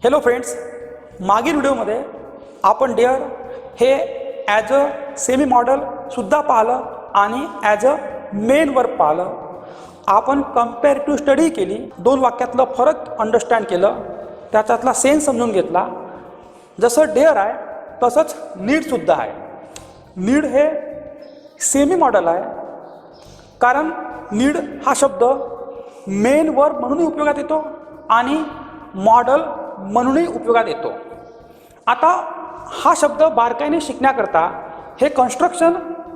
Hello friends, मागील व्हिडिओमध्ये आपण डेअर हे ॲज अ सेमी मॉडल सुद्धा पाहिलं आणि ॲज अ मेन वर्ब पाहिलं. आपण कंपॅरेटिव्ह स्टडी केली, दोन वाक्यातलं फरक अंडरस्टँड केलं, त्याच्यातला सेन्स समजून घेतला. जसं डेअर आहे तसंच नीडसुद्धा आहे. नीड हे सेमी मॉडल आहे, कारण नीड हा शब्द मेन वर्ब म्हणूनही उपयोगात येतो आणि मॉडल म्हणूनही उपयोगात येतो. आता हा शब्द बारकाईने शिकण्याकरता, हे कन्स्ट्रक्शन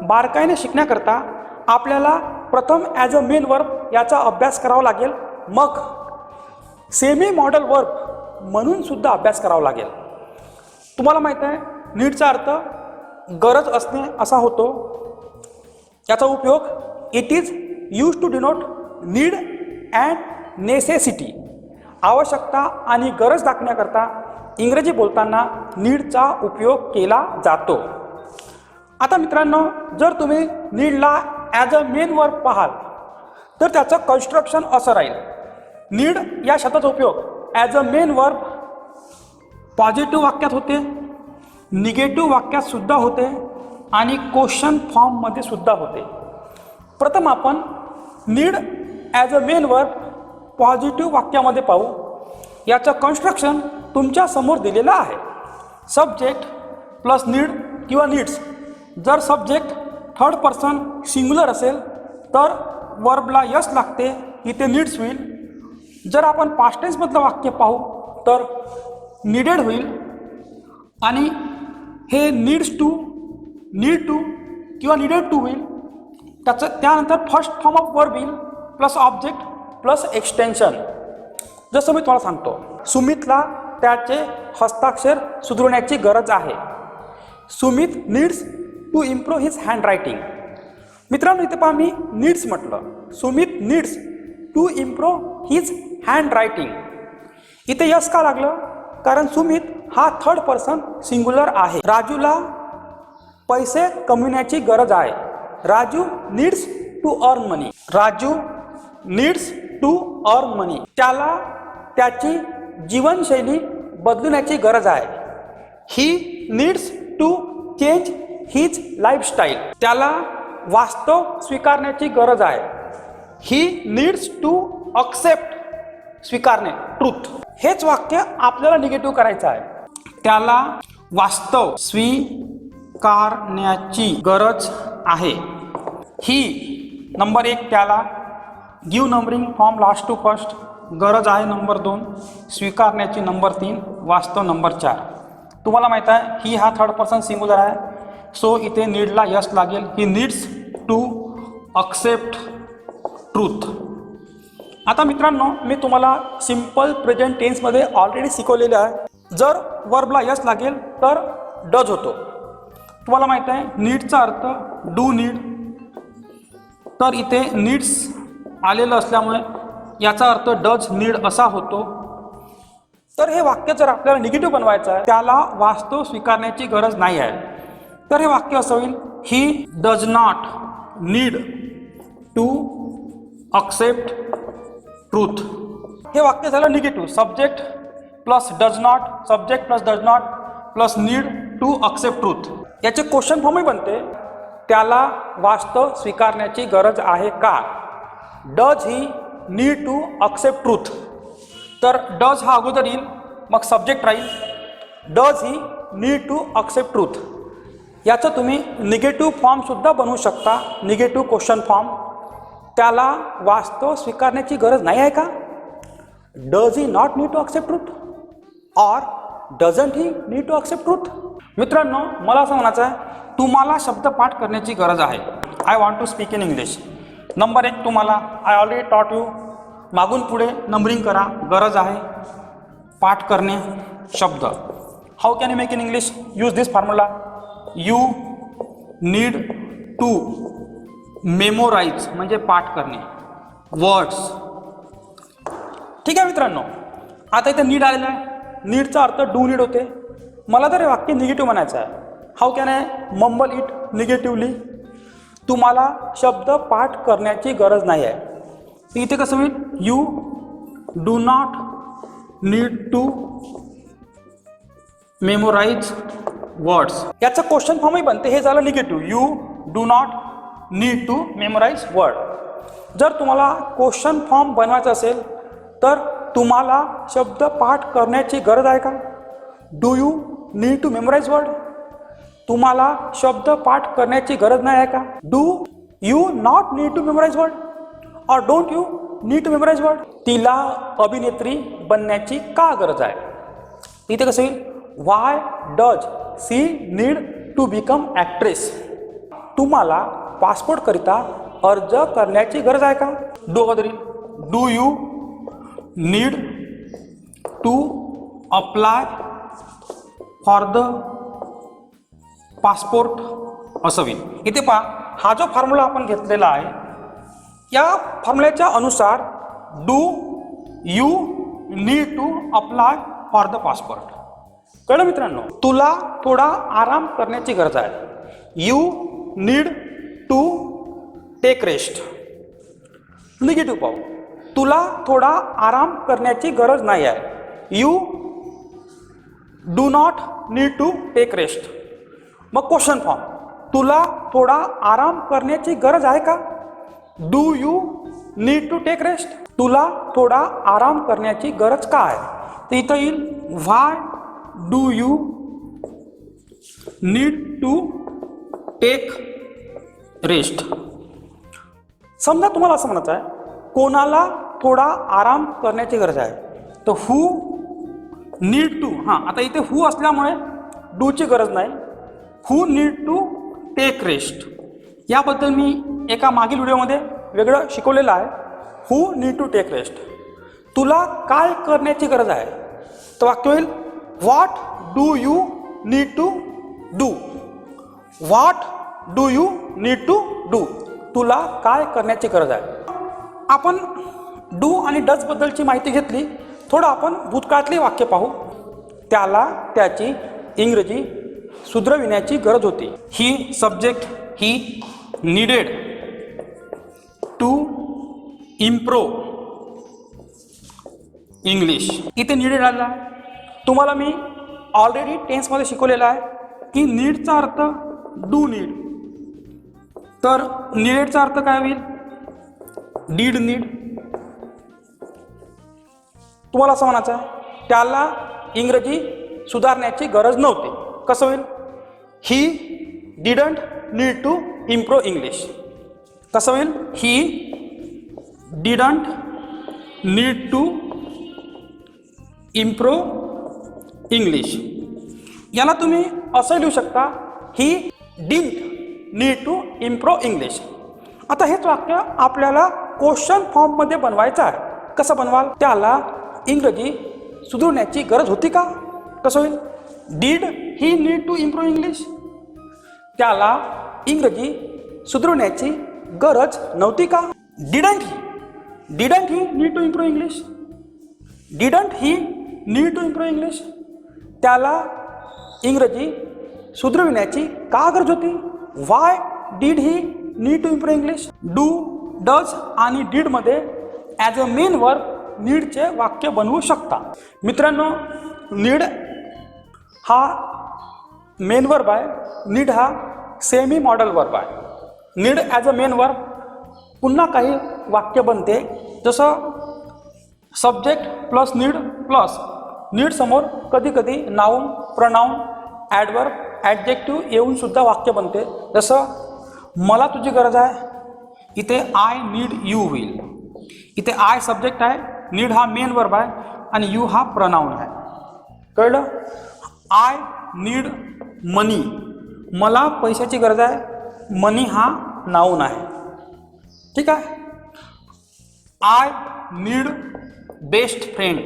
बारकाईने शिकण्याकरता आपल्याला प्रथम ॲज अ मेन वर्ब याचा अभ्यास करावा लागेल, मग सेमी मॉडल वर्ब म्हणून सुद्धा अभ्यास करावा लागेल. तुम्हाला माहीत आहे, नीडचा अर्थ गरज असणे असा होतो. याचा उपयोग it is use to denote need and necessity, आवश्यकता आणि गरज दाखवण्याकरता इंग्रजी बोलताना नीडचा उपयोग केला जातो. आता मित्रांनो, जर तुम्ही नीडला ॲज अ मेन वर्ब पाहाल तर त्याचं कन्स्ट्रक्शन असं राहील. नीड या शब्दाचा उपयोग as a main verb positive वाक्यात होते, निगेटिव्ह वाक्यात सुद्धा होते आणि क्वेश्चन फॉर्ममध्ये सुद्धा होते. प्रथम आपण need as a main verb positive वाक्यामध्ये पाहू. याचं कन्स्ट्रक्शन तुमच्या समोर दिलेलं आहे. सब्जेक्ट प्लस नीड किंवा नीड्स. जर सब्जेक्ट थर्ड पर्सन सिंग्युलर असेल तर वर्बला यस लागते, इथे नीड्स होईल. जर आपण पास्ट टेन्समधलं वाक्य पाहू तर नीडेड होईल आणि हे नीड्स टू, नीड टू किंवा नीडेड टू होईल. त्यानंतर फर्स्ट फॉर्म ऑफ वर्ब येईल प्लस ऑब्जेक्ट प्लस एक्सटेन्शन. जसं मी तुम्हाला सांगतो, सुमितला त्याचे हस्ताक्षर सुधारण्याची गरज आहे. Sumit needs to improve his handwriting. मित्रांनो, इथे पहा, मी नीड्स म्हटलं. Sumit needs to improve his handwriting. इथे यस का लागलं? कारण सुमित हा थर्ड पर्सन सिंग्युलर आहे. राजूला पैसे कमविण्याची गरज आहे. Raju needs to earn money. Raju needs to earn money. त्याला त्याची जीवनशैली बदलण्याची गरज आहे. He needs to change his lifestyle. त्याला वास्तव स्वीकारण्याची गरज आहे. ही नीड्स टू अक्सेप्ट, स्वीकारणे, ट्रूथ. हेच वाक्य आपल्याला निगेटिव्ह करायचं आहे. त्याला वास्तव स्वीकारण्याची गरज आहे. ही नंबर 1, त्याला give numbering from last to first, गरज आहे नंबर 2, स्वीकारण्याची नंबर 3, वास्तव नंबर 4. तुम्हाला माहीत आहे, ही हा थर्ड पर्सन सिंग्युलर आहे, सो इथे नीडला यस लागेल. He needs to accept truth. आता मित्रांनो, मी तुम्हाला सिम्पल प्रेझेंट टेन्समध्ये ऑलरेडी शिकवलेलं आहे. जर वर्बला यस लागेल तर डज होतो. तुम्हाला माहीत आहे, नीडचा अर्थ डू नीड, तर इथे नीड्स आलेलं असल्यामुळे याचा अर्थ डज नीड असा होतो. तर हे वाक्य जर आपल्याला निगेटिव्ह बनवायचं आहे, त्याला वास्तव स्वीकारण्याची गरज नाही आहे, तर हे वाक्य असं होईल, he does not need to accept truth. हे वाक्य झालं negative. Subject plus does not, subject plus does not plus need to accept truth. याचे क्वेश्चन फॉर्मही बनते. त्याला वास्तव स्वीकारण्याची गरज आहे का? Does he need to accept truth. तर डज हा अगोदर येईल, मग सब्जेक्ट राहील. Does he need to accept truth. याचं तुम्ही निगेटिव्ह फॉर्मसुद्धा बनवू शकता, निगेटिव्ह क्वेश्चन फॉर्म. त्याला वास्तव स्वीकारण्याची गरज नाही आहे का? Does he not need to accept truth or doesn't he need to accept truth. मित्रांनो, मला असं म्हणायचं आहे, तुम्हाला शब्दपाठ करण्याची गरज आहे. I want to speak in English. Number 1, तुम्हाला आय ऑलरेडी टॉट यू, मागून पुढे नंबरिंग करा. गरज आहे पाठ करणे शब्द. How can you make in English? Use this formula. You need to memorise म्हणजे पाठ करणे, वर्ड्स. ठीक आहे मित्रांनो, आता इथे नीड आलेलं आहे. नीडचा अर्थ डू नीड होते. मला तर हे वाक्य निगेटिव्ह म्हणायचं आहे. How can I mumble it negatively? तुम्हाला शब्द पाठ करण्याची गरज नाही आहे. इथे कसं होईल? You do not need to memorise words. याचं क्वेश्चन फॉर्मही बनते. हे झालं negative. You do not need to memorise word. जर तुम्हाला क्वेश्चन फॉर्म बनवायचा असेल तर तुम्हाला शब्द पाठ करण्याची गरज आहे का? Do you need to memorise word. तुम्हाला शब्द पाठ करण्याची गरज नाही आहे का? Do you not need to memorise word और don't you need to memorise word. तिला अभिनेत्री बनण्याची का गरज आहे? इथे कसं येईल? Why does she need to become actress. तुम्हाला पासपोर्टकरिता अर्ज करण्याची गरज आहे का? डू अगोदर येईल. Do you need to apply for the passport असं होईल. इथे पहा, हा जो फॉर्म्युला आपण घेतलेला आहे या फॉर्म्युल्याच्या अनुसार do you need to apply for the passport. कळलं मित्रांनो? तुला थोडा आराम करण्याची गरज आहे. You need to take rest. Negative पाहू. तुला थोडा आराम करण्याची गरज नाही आहे. You do not need to take rest. मग क्वेश्चन फॉर्म. तुला थोडा आराम करण्याची गरज आहे का? Do you need to take rest. तुला थोडा आराम करण्याची गरज का आहे? तर इथं येईल why do you need to take rest. समजा तुम्हाला असं म्हणायचं आहे कोणाला थोडा आराम करण्याची गरज आहे, तर हू नीड टू. हां, आता इथे हू असल्यामुळे डूची गरज नाही. Who need to take rest. याबद्दल मी एका मागील व्हिडिओमध्ये वेगळं शिकवलेलं आहे. Who need to take rest. तुला काय करण्याची गरज आहे? तर वाक्य होईल what do you need to do. What do you need to do. तुला काय करण्याची गरज आहे? आपण डू आणि डज बद्दलची माहिती घेतली. थोडं आपण भूतकाळातले वाक्य पाहू. त्याला त्याची इंग्रजी सुधरविण्याची गरज होती. He subject he needed to improve English. इथे नीडेड आला. तुम्हाला मी ऑलरेडी टेन्समध्ये शिकवलेला आहे की नीडचा अर्थ डू नीड. तर नीडेडचा अर्थ काय होईल? Did need. तुम्हाला असं म्हणायचं आहे त्याला इंग्रजी सुधारण्याची गरज नव्हती. कसं होईल? He didn't need to improve English. कसं होईल? He didn't need to improve English. याला तुम्ही असं लिहू शकता he didn't need to improve English. आता हेच वाक्य आपल्याला क्वेश्चन फॉर्ममध्ये बनवायचं आहे. कसं बनवाल? त्याला इंग्रजी सुधारण्याची गरज होती का? कसं होईल? Did he need to improve English. त्याला इंग्रजी सुधारण्याची गरज नव्हती का? Didn't he need to improve English. Didn't he need to improve English. त्याला इंग्रजी सुधरविण्याची का गरज होती? Why did he need to improve English. Do, does आणि डीडमध्ये ॲज अ मेन वर्ब नीडचे वाक्य बनवू शकता. मित्रांनो, नीड हा मेन वर्ब आहे. नीड हा सेमी मॉडल वर्ब आहे. Need as a main verb पुन्हा काही वाक्य बनते. जसं सब्जेक्ट प्लस नीड समोर कधी कधी नाऊन, प्रनाऊन, ॲडवर्ब, ॲडजेक्टिव्ह येऊन सुद्धा वाक्य बनते. जसं मला तुझी गरज आहे, इथे आय नीड यू होईल. इथे आय सब्जेक्ट आहे, नीड हा मेन वर्ब आहे आणि यू हा प्रनाऊन आहे. कळलं? आय नीड मनी. मला पैशाची गरज आहे. मनी हा नाऊन आहे. ठीक आहे. I need best friend.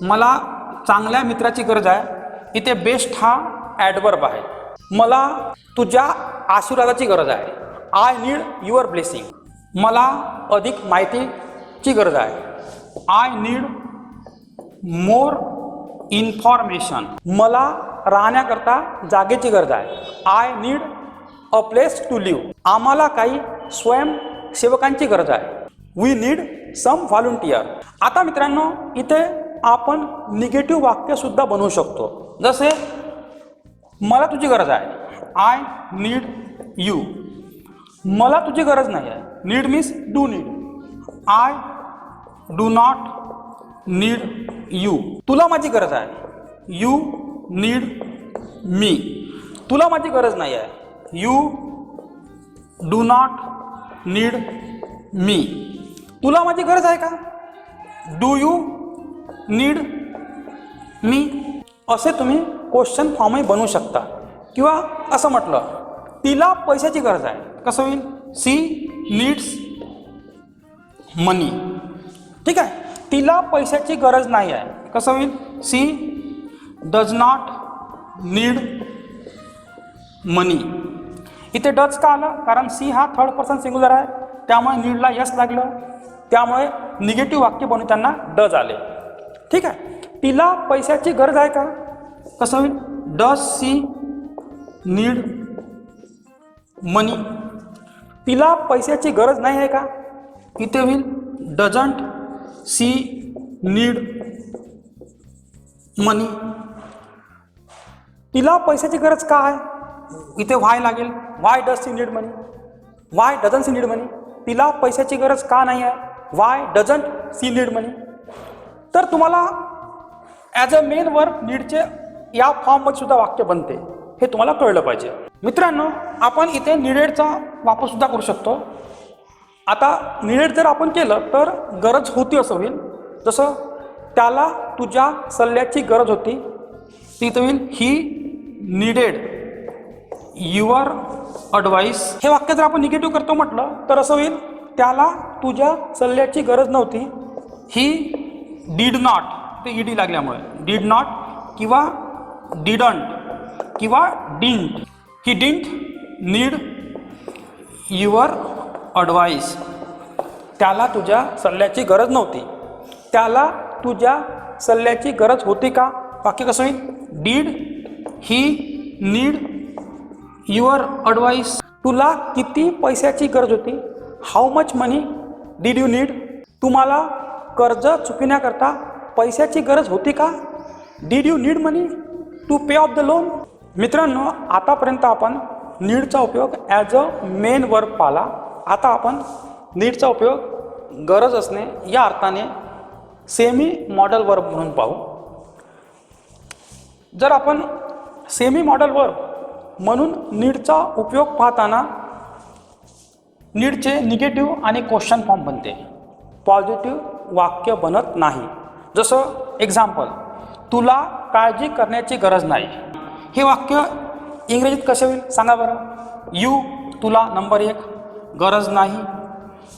मला चांगल्या मित्राची गरज आहे. इथे बेस्ट हा ॲडवर्ब आहे. मला तुझ्या आशीर्वादाची गरज आहे. I need your blessing. मला अधिक माहितीची गरज आहे. I need more information. मला राहण्याकरता जागेची गरज आहे. I need a place to live. आम्हाला काही स्वयंसेवकांची गरज आहे. We need some volunteer. आता मित्रांनो, इथे आपण निगेटिव्ह वाक्यसुद्धा बनवू शकतो. जसे मला तुझी गरज आहे, आय नीड यू. मला तुझी गरज नाही आहे, need means do need. I do not need you. तुला माझी गरज आहे, यू नीड मी. तुला माझी गरज नाही आहे, you do not need me. तुला माझी गरज आहे का, डू यू नीड मी. असे तुम्ही क्वेश्चन फॉर्मही बनवू शकता. किंवा असं म्हटलं, तिला पैशाची गरज आहे, कसं होईल, सी नीड्स मनी. ठीक आहे. तिला पैशाची गरज नाही आहे, कसं होईल, सी डज नॉट नीड मनी. इथे डज का आलं, कारण सी हा थर्ड पर्सन सिंग्युलर आहे, त्यामुळे नीडला यस लागलं, त्यामुळे निगेटिव्ह वाक्य बनवताना डज आले. ठीक आहे. तिला पैशाची गरज आहे का, कसं होईल, डज सी नीड मनी. तिला पैशाची गरज नाही आहे का, इथे होईल डझंट सी नीड मनी. तिला पैशाची गरज का आहे, इथे व्हाय लागेल, why does she need money. Why doesn't she need money. तिला पैशाची गरज का नाही आहे, why doesn't she need money. तर तुम्हाला ॲज अ मेन वर्ब नीडचे या फॉर्ममध्ये सुद्धा वाक्य बनते, हे तुम्हाला कळलं पाहिजे. मित्रांनो, आपण इथे नीडेडचा वापरसुद्धा करू शकतो. आता नीडेड जर आपण केलं तर गरज होती असं होईल. जसं त्याला तुझ्या सल्ल्याची गरज होती, तिथं होईल ही नीडेड युअर ॲडवाईस. हे वाक्य जर आपण निगेटिव्ह करतो म्हटलं तर असं होईल, त्याला तुझ्या सल्ल्याची गरज नव्हती, ही डीड नॉट, ते ईडी लागल्यामुळे डीड नॉट किंवा डिडंट किंवा didn't. He didn't need your advice. त्याला तुझ्या सल्ल्याची गरज नव्हती, त्याला तुझ्या सल्ल्याची गरज होती का. वाक्य कसं होईल, did he need your advice. तुला किती पैशाची गरज होती, how much money did you need. तुम्हाला कर्ज चुकविण्याकरता पैशाची गरज होती का, did you need money to pay off the loan. मित्रांनो, आतापर्यंत आपण नीडचा उपयोग ॲज अ मेन वर्ब पाहिला. आता आपण नीडचा उपयोग गरज असणे या अर्थाने सेमी मॉडल वर्ब म्हणून पाहू. जर आपण सेमी मॉडल वर्ब म्हणून नीडचा उपयोग पाहताना नीडचे निगेटिव्ह आणि क्वेश्चन फॉर्म बनते, पॉझिटिव्ह वाक्य बनत नाही. जसं एक्झाम्पल, तुला काळजी करण्याची गरज नाही. हे वाक्य इंग्रजीत कसे होईल सांगा बरं. यू, तुला नंबर 1, गरज नाही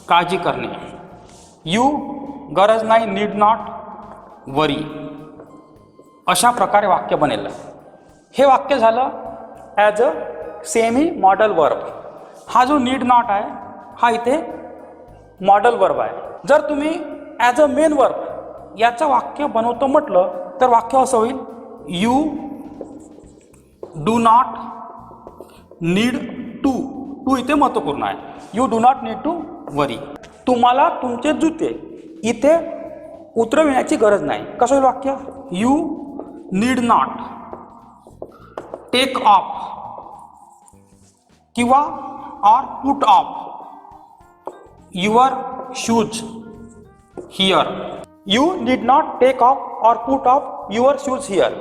काळजी करणे. यू गरज नाही, नीड नॉट वरी. अशा प्रकारे वाक्य बनेल. हे वाक्य झालं as a semi modal verb. हा जो नीड नॉट आहे हा इथे मॉडल वर्ब आहे. जर तुम्ही ॲज अ मेन वर्ब याचं वाक्य बनवतो म्हटलं तर वाक्य असं होईल, you do not need to. To इथे महत्त्वपूर्ण आहे. You do not need to worry. तुम्हाला तुमचे जुते इथे उतरविण्याची गरज नाही. कसं होईल वाक्य, you need not take off किंवा or put off your shoes here. You need not take off or put off your shoes here.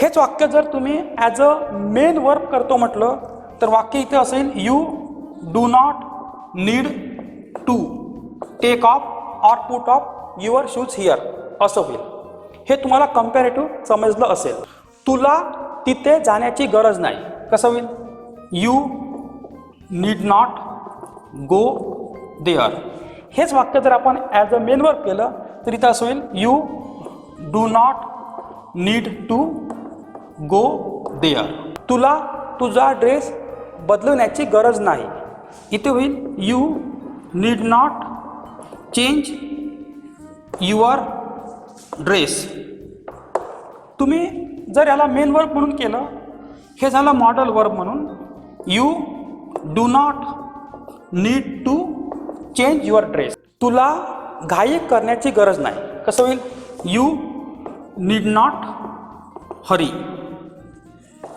हेच वाक्य जर तुम्ही ॲज अ मेन वर्ब करतो म्हटलं तर वाक्य इथे असेल, you do not need to take off or put off your shoes here असं होईल. हे तुम्हाला कम्पॅरेटिव्ह समजलं असेल. तुला तिथे जाण्याची गरज नाही. कसं होईल, you need not go there. हेच वाक्य जर आपण ॲज अ मेन वर्ब केलं तर इथं असं होईल, you do not need to go there. तुला तुझा ड्रेस बदलवण्याची गरज नाही. इथे होईल, you need not change your dress. तुम्ही जर याला मेन वर्ब म्हणून केलं, हे झालं मॉडल वर्ब म्हणून. You do not need to change your dress. तुला घाई करण्याची गरज नाही. कसं होईल, यू नीड नॉट हरी.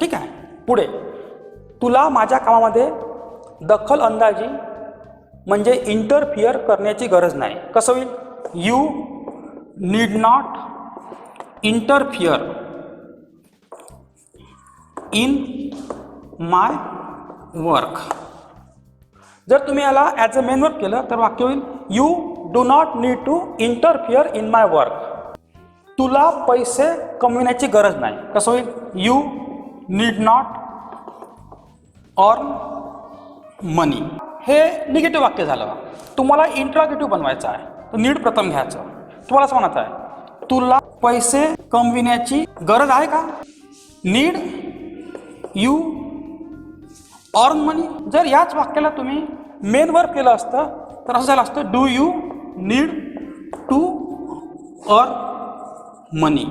ठीक आहे. पुढे, तुला माझ्या कामामध्ये दखल अंदाजी म्हणजे इंटरफिअर करण्याची गरज नाही. कसं होईल? You need not interfere in my work. जर तुम्ही याला ॲज अ मेन वर्क केलं तर वाक्य होईल you do not need to interfere in my work. तुला पैसे कमविण्याची गरज नाही. कसं होईल? You need not earn money. हे निगेटिव्ह वाक्य झालं. तुम्हाला इंट्रागेटिव्ह बनवायचं आहे तर नीड प्रथम घ्यायचं. तुम्हाला असं म्हणायचं आहे तुला पैसे कमविण्याची गरज आहे का? नीड यू अर्न मनी. जर याच वाक्याला तुम्ही मेन वर्क केलं असतं तर असं झालं असतं do you need to earn money.